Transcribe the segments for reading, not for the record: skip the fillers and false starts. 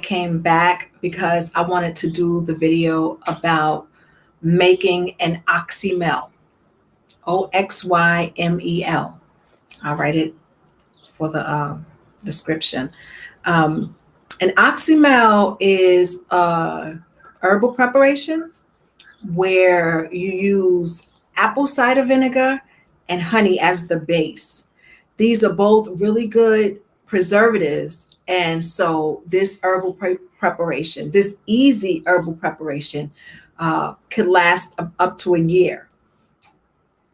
came back because I wanted to do the video about making an Oxymel, Oxymel. I'll write it for the description. Um, an Oxymel is a herbal preparation where you use apple cider vinegar and honey as the base. These are both really good preservatives. And so this preparation, this easy herbal preparation, could last up to a year.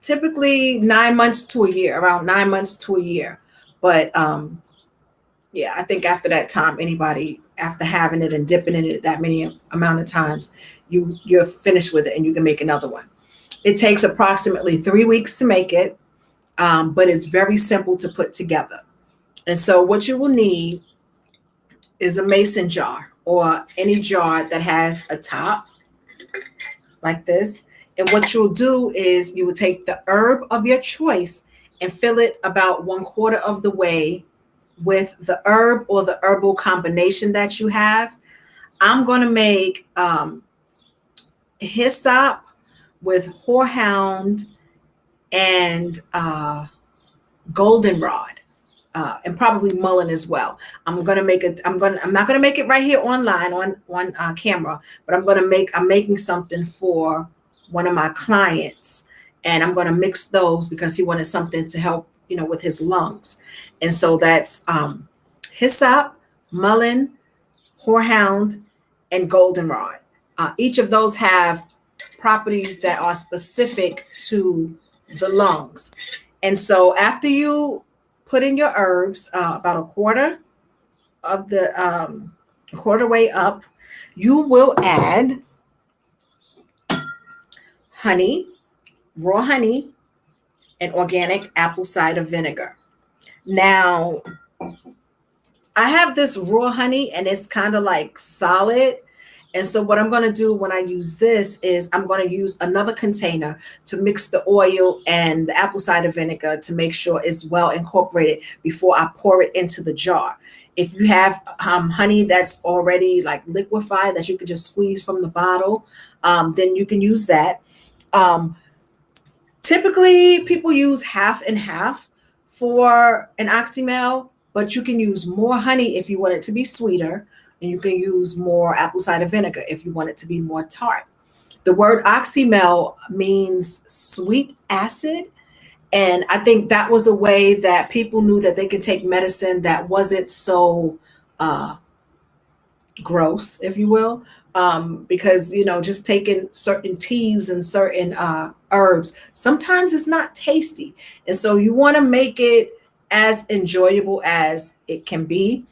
Typically 9 months to a year, around 9 months to a year. But yeah, I think after that time, anybody after having it and dipping in it that many amount of times, you're finished with it and you can make another one. It takes approximately 3 weeks to make it, but it's very simple to put together. And so what you will need is a mason jar or any jar that has a top like this. And what you'll do is you will take the herb of your choice and fill it about 1/4 of the way with the herb or the herbal combination that you have. I'm going to make hyssop with horehound and goldenrod, and probably mullein as well. I'm going to make it. I'm not going to make it right here online on camera, but I'm making something for one of my clients, and I'm going to mix those because he wanted something to help, with his lungs. And so that's hyssop, mullein, horehound, and goldenrod. Each of those have properties that are specific to the lungs. And so after you put in your herbs, about a quarter of the quarter way up, you will add honey, raw honey, and organic apple cider vinegar. Now, I have this raw honey and it's kind of like solid. And so what I'm going to do when I use this is I'm going to use another container to mix the oil and the apple cider vinegar to make sure it's well incorporated before I pour it into the jar. If you have honey that's already like liquefied that you can just squeeze from the bottle, then you can use that. Typically, people use half and half for an Oxymel, but you can use more honey if you want it to be sweeter, and you can use more apple cider vinegar if you want it to be more tart. The word Oxymel means sweet acid, and I think that was a way that people knew that they could take medicine that wasn't so gross, if you will, because just taking certain teas and certain herbs sometimes it's not tasty, and so you want to make it as enjoyable as it can be.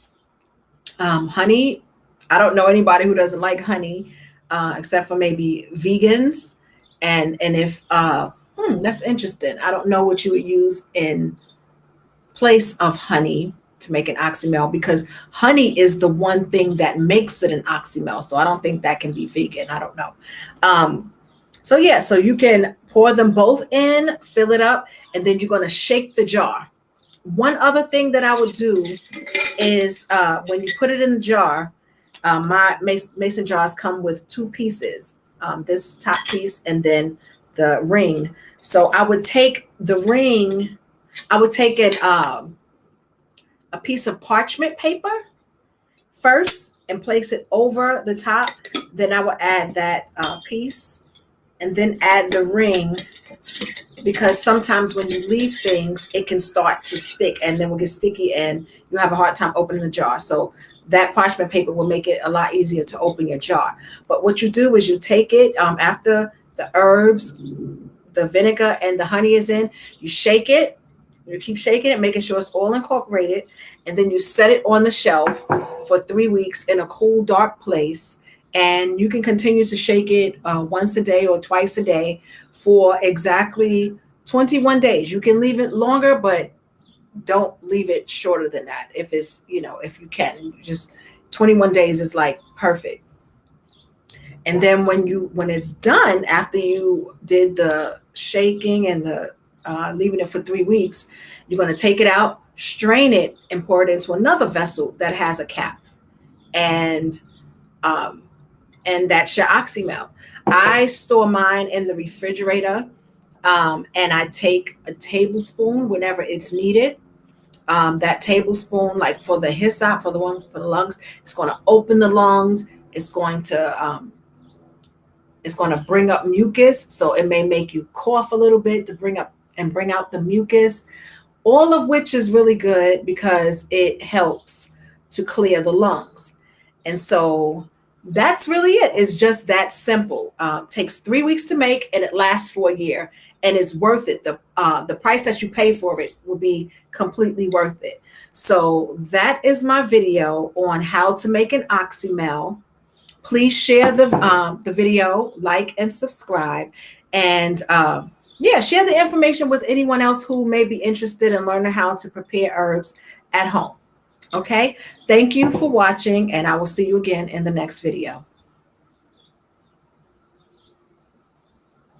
Honey, I don't know anybody who doesn't like honey, except for maybe vegans, and if that's interesting. I don't know what you would use in place of honey to make an Oxymel, because honey is the one thing that makes it an Oxymel. So I don't think that can be vegan. I don't know. So yeah, so you can pour them both in, fill it up, and then you're going to shake the jar. One other thing that I would do is when you put it in the jar, my mason jars come with two pieces, this top piece and then the ring. So I would take the ring, I would take a piece of parchment paper first and place it over the top. Then I will add that piece and then add the ring, because sometimes when you leave things, it can start to stick and then will get sticky and you have a hard time opening the jar. So that parchment paper will make it a lot easier to open your jar. But what you do is you take it after the herbs, the vinegar, and the honey is in, you shake it. You keep shaking it, making sure it's all incorporated, and then you set it on the shelf for 3 weeks in a cool, dark place. And you can continue to shake it once a day or twice a day for exactly 21 days. You can leave it longer, but don't leave it shorter than that. If it's, if you can, just 21 days is like perfect. And then when it's done, after you did the shaking and the leaving it for 3 weeks, you're going to take it out, strain it, and pour it into another vessel that has a cap. and um, and that's your Oxymel. I store mine in the refrigerator, and I take a tablespoon whenever it's needed. That tablespoon, like for the hyssop, for the one for the lungs, it's going to open the lungs. It's going to bring up mucus, so it may make you cough a little bit to bring up and bring out the mucus. All of which is really good because it helps to clear the lungs. And so that's really it. It's just that simple. Takes 3 weeks to make, and it lasts for a year, and it's worth it. The price that you pay for it will be completely worth it. So that is my video on how to make an Oxymel. Please share the video, like and subscribe, and yeah, share the information with anyone else who may be interested in learning how to prepare herbs at home. Okay, thank you for watching, and I will see you again in the next video.